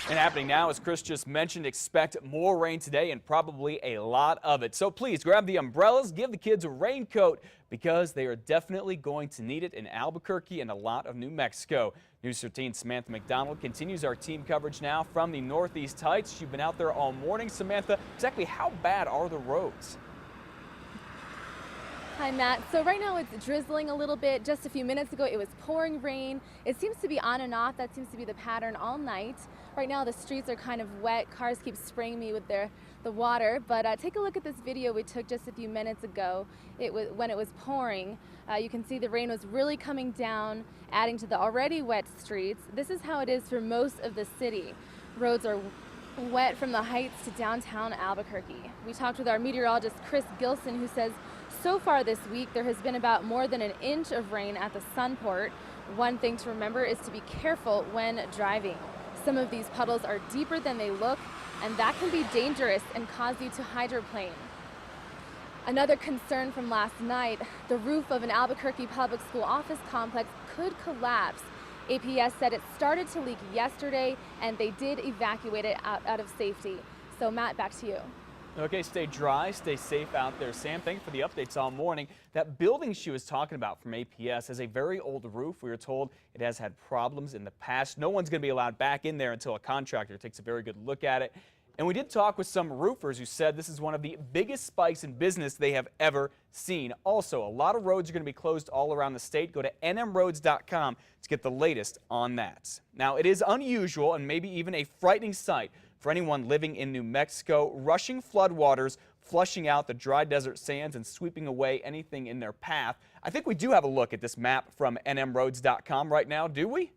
And happening now, as Chris just mentioned, expect more rain today and probably a lot of it. So please grab the umbrellas, give the kids a raincoat because they are definitely going to need it in Albuquerque and a lot of New Mexico. News 13's Samantha McDonald continues our team coverage now from the Northeast Heights. She's been out there all morning. Samantha, exactly how bad are the roads? Hi, Matt. So right now it's drizzling a little bit. Just a few minutes ago it was pouring rain. It seems to be on and off. That seems to be the pattern all night. Right now the streets are kind of wet. Cars keep spraying me with the water. But take a look at this video we took just a few minutes ago. When it was pouring. You can see the rain was really coming down, adding to the already wet streets. This is how it is for most of the city. Roads are wet from the Heights to downtown Albuquerque. We talked with our meteorologist Chris Gilson, who says so far this week there has been about more than an inch of rain at the Sunport. One thing to remember is to be careful when driving. Some of these puddles are deeper than they look, and that can be dangerous and cause you to hydroplane. Another concern from last night, the roof of an Albuquerque public school office complex could collapse. APS said it started to leak yesterday, and they did evacuate it out of safety. So Matt, back to you. Okay, stay dry, stay safe out there. Sam, thank you for the updates all morning. That building she was talking about from APS has a very old roof. We were told it has had problems in the past. No one's going to be allowed back in there until a contractor takes a very good look at it. And we did talk with some roofers who said this is one of the biggest spikes in business they have ever seen. Also, a lot of roads are going to be closed all around the state. Go to nmroads.com to get the latest on that. Now, it is unusual and maybe even a frightening sight for anyone living in New Mexico. Rushing floodwaters, flushing out the dry desert sands and sweeping away anything in their path. I think we do have a look at this map from nmroads.com right now, do we?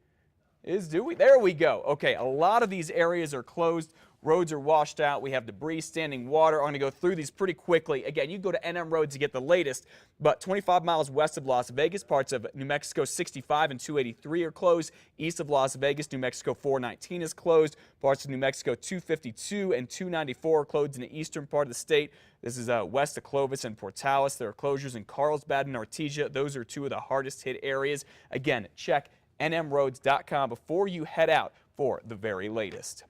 Do we? There we go. Okay, a lot of these areas are closed. Roads are washed out. We have debris, standing water. I'm going to go through these pretty quickly. Again, you go to NM Roads to get the latest, but 25 miles west of Las Vegas, parts of New Mexico 65 and 283 are closed. East of Las Vegas, New Mexico 419 is closed. Parts of New Mexico 252 and 294 are closed in the eastern part of the state. This is west of Clovis and Portales. There are closures in Carlsbad and Artesia. Those are two of the hardest hit areas. Again, check nmroads.com before you head out for the very latest.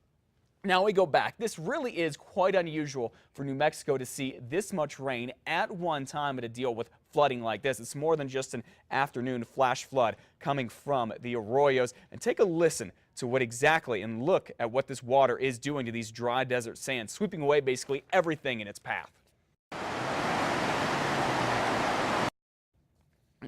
Now we go back. This really is quite unusual for New Mexico to see this much rain at one time and to deal with flooding like this. It's more than just an afternoon flash flood coming from the arroyos. And take a listen to what exactly and look at what this water is doing to these dry desert sands, sweeping away basically everything in its path.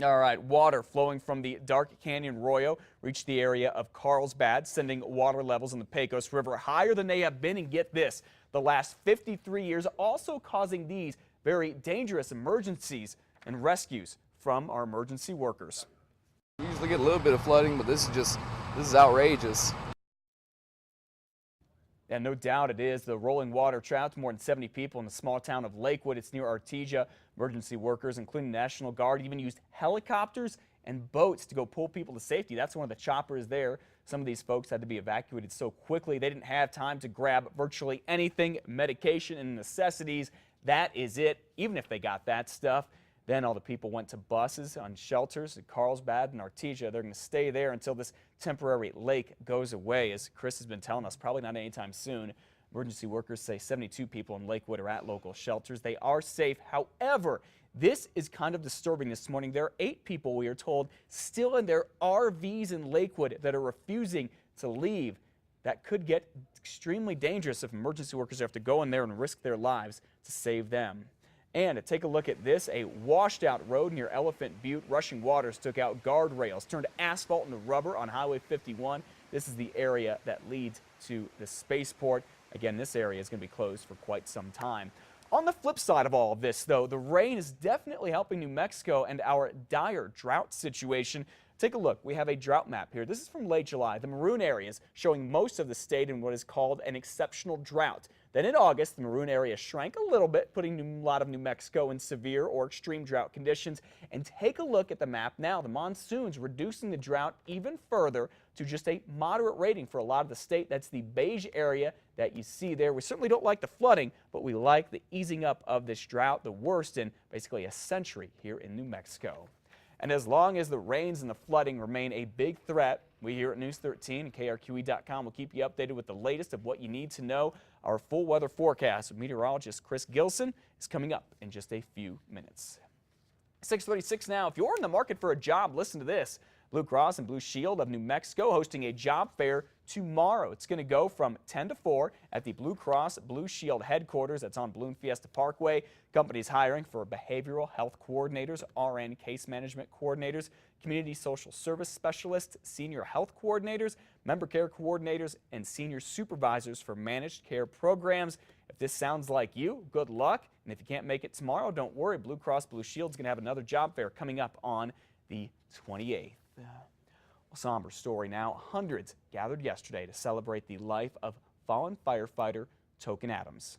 All right, water flowing from the Dark Canyon Arroyo reached the area of Carlsbad, sending water levels in the Pecos River higher than they have been, and get this, the last 53 years, also causing these very dangerous emergencies and rescues from our emergency workers. We usually get a little bit of flooding, but this is outrageous. And no doubt it is. The rolling water trapped more than 70 people in the small town of Lakewood. It's near Artesia. Emergency workers, including the National Guard, even used helicopters and boats to go pull people to safety. That's one of the choppers there. Some of these folks had to be evacuated so quickly they didn't have time to grab virtually anything, medication and necessities. That is it. Even if they got that stuff, then all the people went to buses on shelters at Carlsbad and Artesia. They're going to stay there until this temporary lake goes away, as Chris has been telling us, probably not anytime soon. Emergency workers say 72 people in Lakewood are at local shelters. They are safe. However, this is kind of disturbing this morning. There are 8 people, we are told, still in their RVs in Lakewood that are refusing to leave. That could get extremely dangerous if emergency workers have to go in there and risk their lives to save them. And to take a look at this, a washed out road near Elephant Butte. Rushing waters took out guardrails, turned asphalt into rubber on Highway 51. This is the area that leads to the spaceport. Again, this area is going to be closed for quite some time. On the flip side of all of this, though, the rain is definitely helping New Mexico and our dire drought situation. Take a look. We have a drought map here. This is from late July. The maroon areas showing most of the state in what is called an exceptional drought. Then in August, the maroon area shrank a little bit, putting a lot of New Mexico in severe or extreme drought conditions. And take a look at the map now. The monsoons reducing the drought even further to just a moderate rating for a lot of the state. That's the beige area that you see there. We certainly don't like the flooding, but we like the easing up of this drought, the worst in basically a century here in New Mexico. And as long as the rains and the flooding remain a big threat, We here at News 13 and KRQE.com will keep you updated with the latest of what you need to know. Our full weather forecast with meteorologist Chris Gilson is coming up in just a few minutes. 6:36 now. If you're in the market for a job, listen to this. Blue Cross and Blue Shield of New Mexico hosting a job fair tomorrow. It's going to go from 10 to 4 at the Blue Cross Blue Shield headquarters. That's on Bloom Fiesta Parkway. Companies hiring for behavioral health coordinators, RN case management coordinators, community social service specialists, senior health coordinators, member care coordinators, and senior supervisors for managed care programs. If this sounds like you, good luck. And if you can't make it tomorrow, don't worry. Blue Cross Blue Shield is going to have another job fair coming up on the 28th. Somber story now. Hundreds gathered yesterday to celebrate the life of fallen firefighter Token Adams.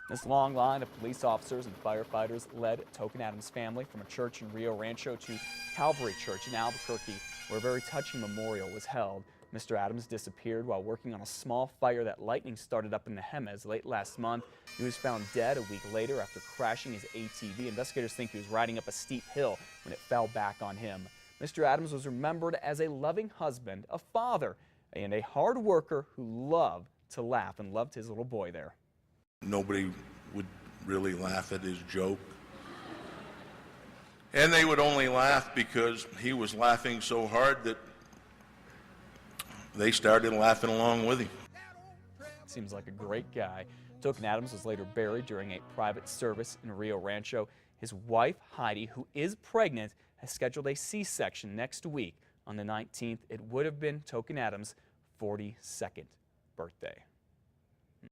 This long line of police officers and firefighters led Token Adams' family from a church in Rio Rancho to Calvary Church in Albuquerque, where a very touching memorial was held. Mr. Adams disappeared while working on a small fire that lightning started up in the Jemez late last month. He was found dead a week later after crashing his ATV. Investigators think he was riding up a steep hill when it fell back on him. Mr. Adams was remembered as a loving husband, a father, and a hard worker who loved to laugh and loved his little boy there. Nobody would really laugh at his joke. And they would only laugh because he was laughing so hard that they started laughing along with him. Seems like a great guy. Token Adams was later buried during a private service in Rio Rancho. His wife, Heidi, who is pregnant, has scheduled a C-section next week on the 19th. It would have been Token Adams' 42nd birthday.